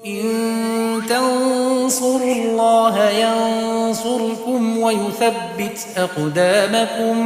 إن تنصروا الله ينصركم ويثبت أقدامكم.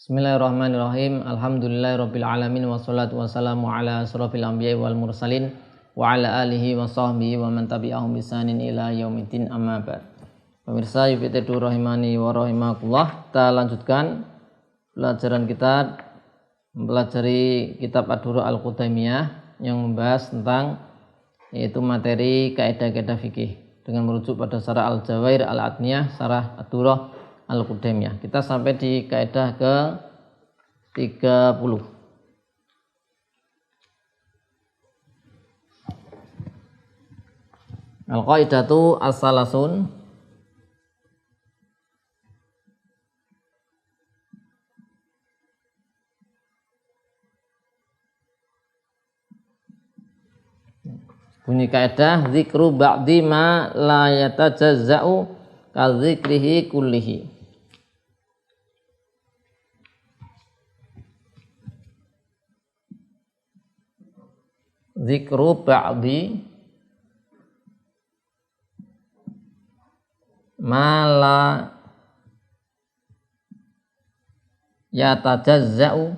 Bismillahirrahmanirrahim. Alhamdulillahirabbil alamin wassalatu wassalamu ala asrofil anbiya'i wal mursalin wa ala alihi wa sahbihi wa man tabi'ahum bisanin ila yaumiddin, amma ba'd. Pemirsa UPT rahimani wa rahimakumullah, kita lanjutkan pelajaran kita mempelajari kitab Ad-Durrah Al-Qudaymiyah yang membahas tentang yaitu materi kaidah-kaidah fikih dengan merujuk pada Syarah Al-Jawair Al-Adniyah, Syarah Ad-Durrah Al-Qudaymiyah. Kita sampai di kaidah ke 30. Al-qaidatu as-salasun. Bunyi kaidah zikru ba'di ma la yatajazza'u ka zikrihi kullihi. Zikru ba'di ma la yatajazza'u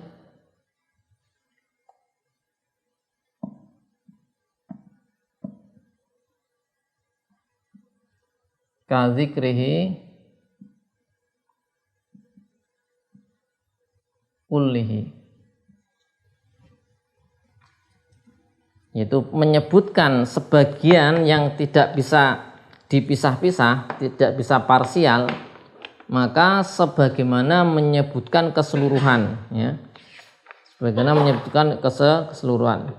ka zikrihi kullihi, yaitu menyebutkan sebagian yang tidak bisa dipisah-pisah, tidak bisa parsial, maka sebagaimana menyebutkan keseluruhan, ya. Sebagaimana menyebutkan keseluruhan.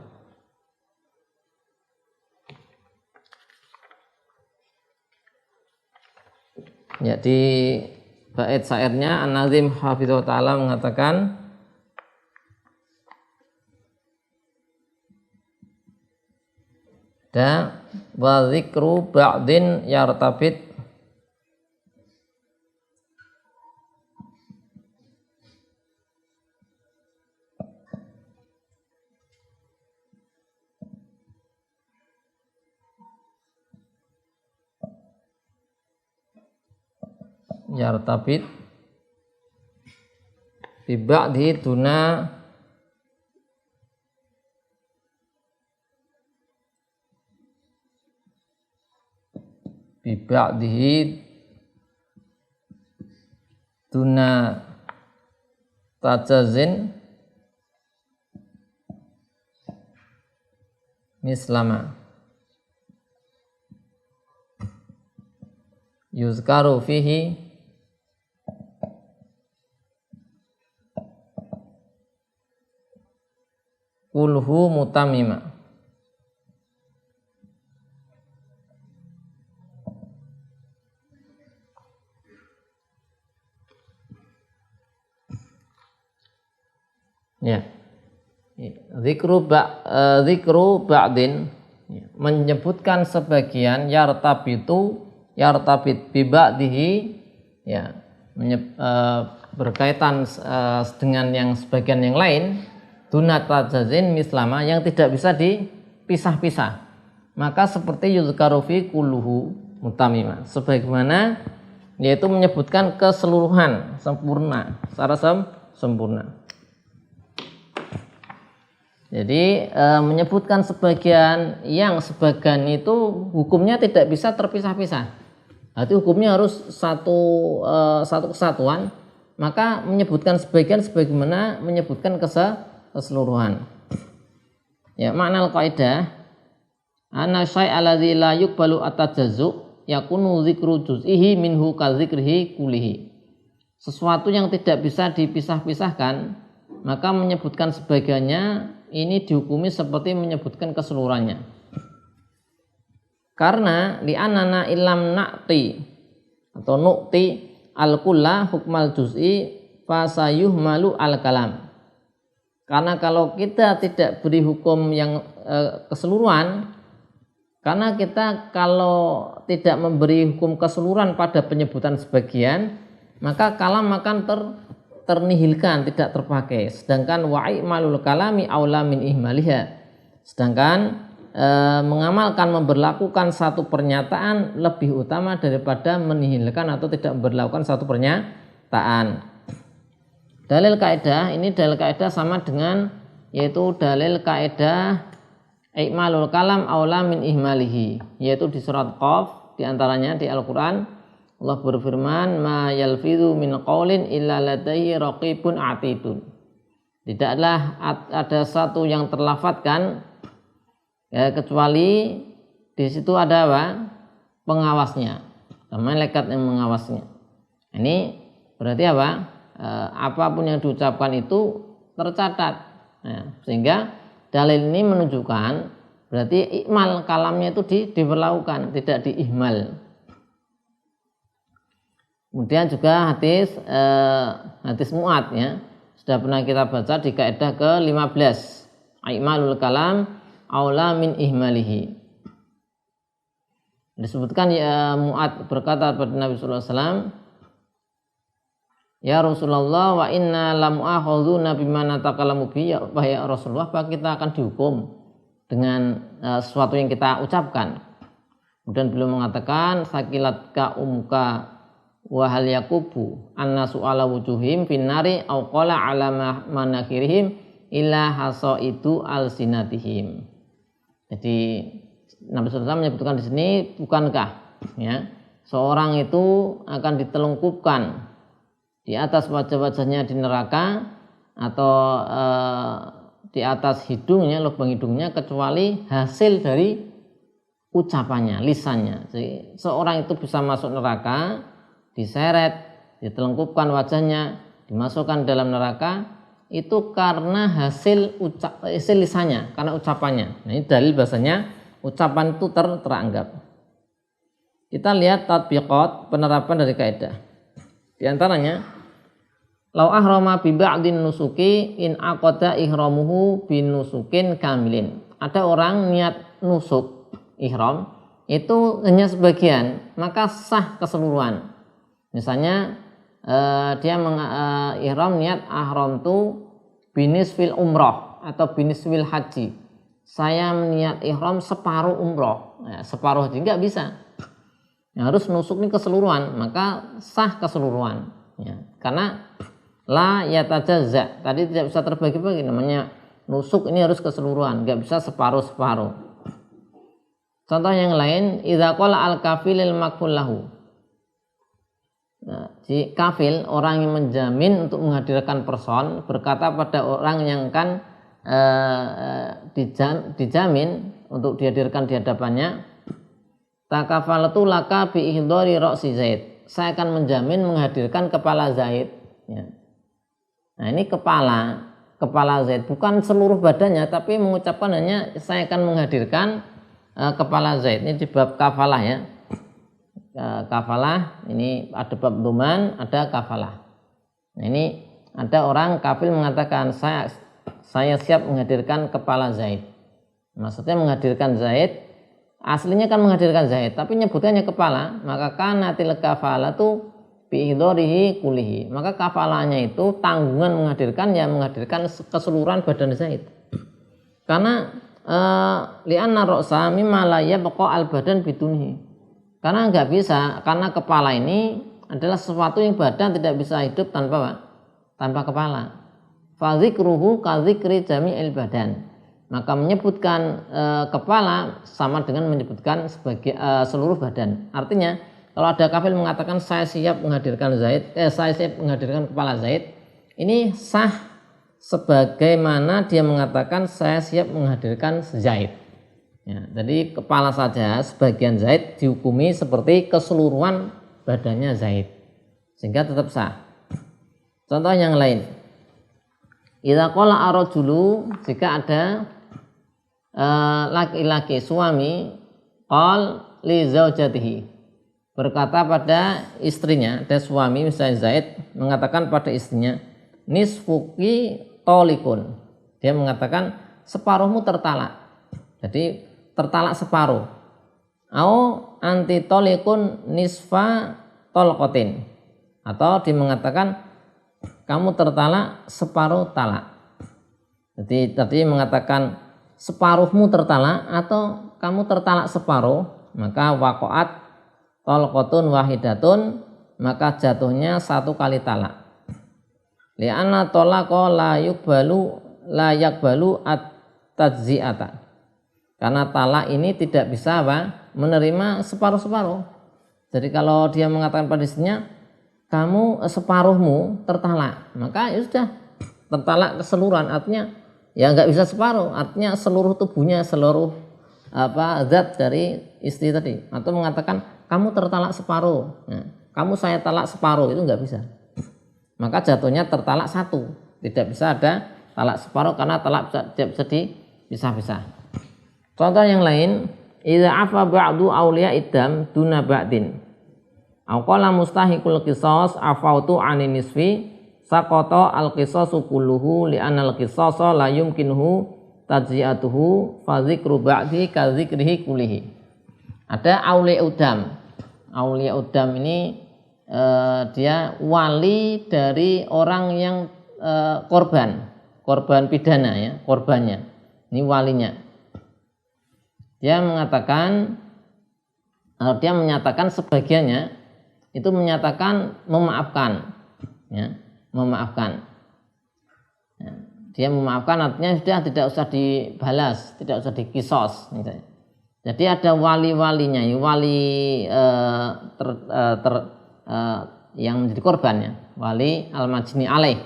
Ya, di bait syairnya An-Nazim Hafizahullah Ta'ala mengatakan dan wa zikru ba'din yartabit bi ba'di duna bi ba'dihi duna tajazin mislama yuzkaru fihi kulhu mutamima. Ya, zikru ba'din menyebutkan sebagian yartabit bi ba'dihi, ya, berkaitan dengan yang sebagian yang lain, dunat tajazin mislama, yang tidak bisa dipisah-pisah, maka seperti yuzkaru fi kulluhu mutamima, sebagaimana yaitu menyebutkan keseluruhan sempurna, secara sempurna. Jadi menyebutkan sebagian, yang sebagian itu hukumnya tidak bisa terpisah-pisah. Berarti hukumnya harus satu kesatuan, maka menyebutkan sebagian sebagaimana menyebutkan keseluruhan. Ya, makna al-qaidah anna syai' alladzi la yuqbalu at-tajazzu yakunu dzikru juz'ihi minhu ka dzikrihi kullihi. Sesuatu yang tidak bisa dipisah-pisahkan, maka menyebutkan sebagiannya ini dihukumi seperti menyebutkan keseluruhannya. Karena di anana ilam na'ti atau nu'ti al-kulla hukmal juz'i fasayuhmalu al-kalam. Karena kalau kita tidak beri hukum yang keseluruhan, karena kita kalau tidak memberi hukum keseluruhan pada penyebutan sebagian, maka kalam akan ternihilkan, tidak terpakai. Sedangkan wa'imalul kalami aula min ihmaliha. Sedangkan mengamalkan, memberlakukan satu pernyataan lebih utama daripada menihilkan atau tidak memberlakukan satu pernyataan. Dalil kaidah ini, dalil kaidah sama dengan yaitu dalil kaidah i'malul kalam aula min ihmalihi, yaitu di surat Qaf, di antaranya di Al-Qur'an Allah berfirman, ma yalfidhu min qaulin illa ladaihi raqibun atidun. Tidaklah ada satu yang terlafadzkan ya, kecuali di situ ada apa? Pengawasnya, malaikat yang mengawasnya. Ini berarti apa? Apapun yang diucapkan itu tercatat. Nah, sehingga dalil ini menunjukkan berarti ikmal kalamnya itu diberlakukan, tidak diihmal. Kemudian juga hadis Mu'ad ya, sudah pernah kita baca di kaidah ke-15, ikmalul kalam aula min ihmalihi. Disebutkan ya, Mu'ad berkata kepada Nabi sallallahu alaihi wasallam, ya Rasulullah, wa inna lam akhuduna bima natakallamu bi, ya Rasulullah, apa kita akan dihukum dengan sesuatu yang kita ucapkan? Kemudian beliau mengatakan, sakilatka umuka wa hal yakubu anna su'ala wujuhim finnari au qala ala manakhirihim illa hasaidu alsinatihim. Jadi Nabi sallallahu alaihi wasallam menyebutkan di sini, bukankah ya seorang itu akan ditelungkupkan di atas wajah-wajahnya di neraka atau di atas hidungnya, lubang hidungnya, kecuali hasil dari ucapannya, lisannya. Jadi seorang itu bisa masuk neraka, diseret, ditelungkupkan wajahnya, dimasukkan dalam neraka, itu karena hasil lisannya, karena ucapannya. Nah, ini dalil bahasanya ucapan itu teranggap. Kita lihat tatbiqat, penerapan dari kaidah. Di antaranya, lau ahrama bi ba'din nusuki in aqada ihramuhu bin nusukin kamilin. Ada orang niat nusuk ihram itu hanya sebagian, maka sah keseluruhan. Misalnya dia ihram niat ahram tu binisfil umroh atau binisfil haji. Saya niat ihram separuh umroh, ya, separuh haji nggak bisa. Ya, harus nusuk ini keseluruhan, maka sah keseluruhan. Ya, karena la yatajazza, tadi tidak bisa terbagi-bagi, namanya nusuk ini harus keseluruhan, nggak bisa separuh-separuh. Contoh yang lain, idza qala al-kafilil makful lahu. Nah, si kafil, orang yang menjamin untuk menghadirkan person, berkata pada orang yang kan dijamin untuk dihadirkan di hadapannya, takafalatu laka bi ihdari ra'si Zaid. Saya akan menjamin menghadirkan kepala Zaid. Ya. Nah, ini kepala Zaid, bukan seluruh badannya, tapi mengucapkan hanya saya akan menghadirkan kepala Zaid. Ini di bab kafalah ya. Kafalah ini ada bab duman, ada kafalah. Nah, ini ada orang kafil mengatakan saya siap menghadirkan kepala Zaid. Maksudnya menghadirkan Zaid, aslinya kan menghadirkan Zaid, tapi nyebutnya kepala, maka kanatil kafalatu bi'idharihi kulihi, maka kafalahnya itu tanggungan menghadirkan, ya menghadirkan keseluruhan badan Zaid. Karena li'anna ra'sa mimma la yabqa al badan bidunhi, karena nggak bisa, karena kepala ini adalah sesuatu yang badan tidak bisa hidup tanpa kepala. Fadzikruhu kadzikri jami'il badan, maka menyebutkan kepala sama dengan menyebutkan sebagai seluruh badan. Artinya kalau ada kafil mengatakan saya siap menghadirkan Zaid, saya siap menghadirkan kepala Zaid, ini sah sebagaimana dia mengatakan saya siap menghadirkan Zaid. Ya, jadi kepala saja sebagian Zaid dihukumi seperti keseluruhan badannya Zaid, sehingga tetap sah. Contoh yang lain, idza qala ar-rajulu, jika ada laki-laki suami qal li zaujatihi, berkata pada istrinya, ada suami misalnya Zaid mengatakan pada istrinya, nisfuki tolikun, Dia mengatakan separuhmu tertalak. Jadi tertalak separuh. Au antitolikun nisfa tolkotin. Atau dia mengatakan kamu tertalak separuh talak. Jadi tadi mengatakan separuhmu tertalak atau kamu tertalak separuh, maka waqa'at tolqotun wahidatun, maka jatuhnya 1 kali talak. Li'anna tolaqa la yakbalu at-tajzi'ata. Karena talak ini tidak bisa menerima separuh-separuh. Jadi kalau dia mengatakan pada istrinya kamu separuhmu tertalak, maka ya sudah tertalak keseluruhan, artinya ya nggak bisa separuh, artinya seluruh tubuhnya, seluruh zat dari istri tadi. Atau mengatakan kamu tertalak separuh, kamu saya talak separuh, itu nggak bisa. Maka jatuhnya tertalak 1, tidak bisa ada talak separuh karena talak tidak bisa dipisah-pisah. Contoh yang lain, idza afa ba'du auliya idam duna ba'din. Au qala mustahiqul qisas afautu anin nisfi saqata al qisasu kulluhu li anna al qisasa la yumkinuhu tajzi'atuhu fa dzikru ba'di ka dzikrihi kullihi. Ada auliya udam. Auliya udam ini dia wali dari orang yang korban pidana ya, korbannya. Ini walinya. Dia menyatakan sebagiannya itu menyatakan memaafkan ya, memaafkan ya, dia memaafkan artinya sudah tidak usah dibalas, tidak usah dikisos misalnya. Jadi ada wali-walinya, wali yang menjadi korbannya, wali al-majni alaih,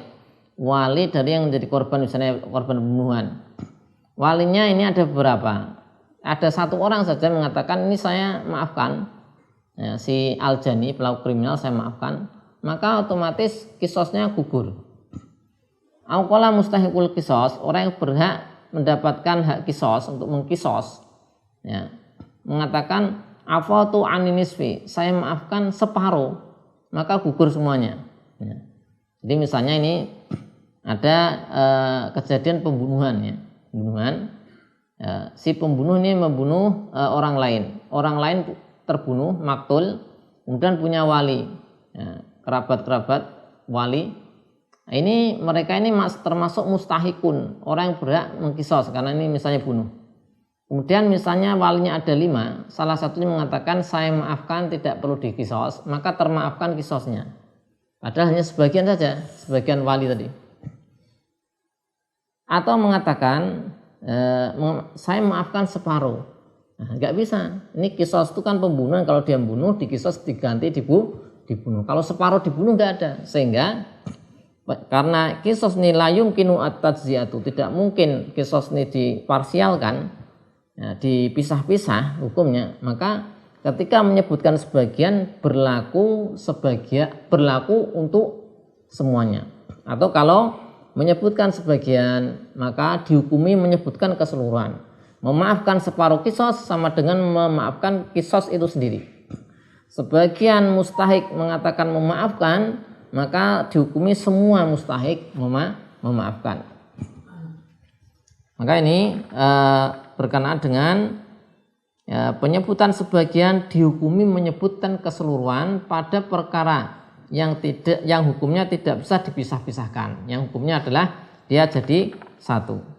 wali dari yang menjadi korban, misalnya korban pembunuhan. Walinya ini ada beberapa. Ada 1 orang saja mengatakan ini saya maafkan ya, si Al-Jani pelaku kriminal saya maafkan, maka otomatis kisosnya gugur. Auqala mustahiqul kisos, orang yang berhak mendapatkan hak kisos untuk mengkisos ya, mengatakan afatu aninisfi, saya maafkan separuh, maka gugur semuanya ya. Jadi misalnya ini ada kejadian pembunuhan ya, si pembunuh ini membunuh orang lain terbunuh, maktul, kemudian punya wali ya, kerabat wali. Ini mereka ini termasuk mustahikun, orang yang berhak mengkisos karena ini misalnya bunuh. Kemudian misalnya walinya ada 5, salah satunya mengatakan saya maafkan, tidak perlu dikisos, maka termaafkan kisosnya. Padahal hanya sebagian saja, sebagian wali tadi. Atau mengatakan saya maafkan separuh. Nah, nggak bisa. Ini kisos itu kan pembunuhan, kalau dia membunuh dikisos diganti dibunuh. Kalau separuh dibunuh nggak ada. Sehingga karena kisos ini la yumkinu at-tajzi'atu, tidak mungkin kisos ini diparsialkan ya, dipisah-pisah hukumnya, maka ketika menyebutkan sebagian berlaku untuk semuanya. Atau kalau menyebutkan sebagian maka dihukumi menyebutkan keseluruhan. Memaafkan separuh kisos sama dengan memaafkan kisos itu sendiri. Sebagian mustahik mengatakan memaafkan, maka dihukumi semua mustahik memaafkan. Maka ini berkenaan dengan penyebutan sebagian dihukumi menyebutkan keseluruhan pada perkara yang hukumnya tidak bisa dipisah-pisahkan. Yang hukumnya adalah dia jadi 1.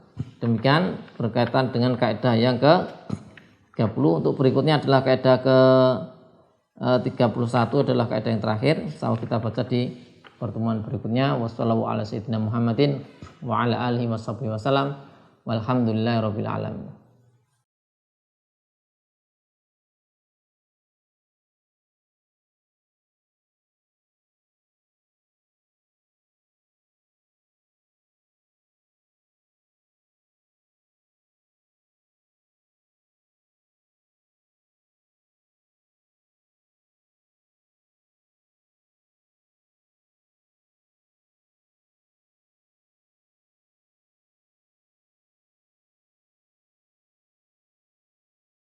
Demikian berkaitan dengan kaidah yang ke-30. Untuk berikutnya adalah kaidah ke-31 adalah kaidah yang terakhir. Insya Allah kita baca di pertemuan berikutnya. Wassalamualaikum warahmatullahi wabarakatuh. Walhamdulillahirabbil alamin.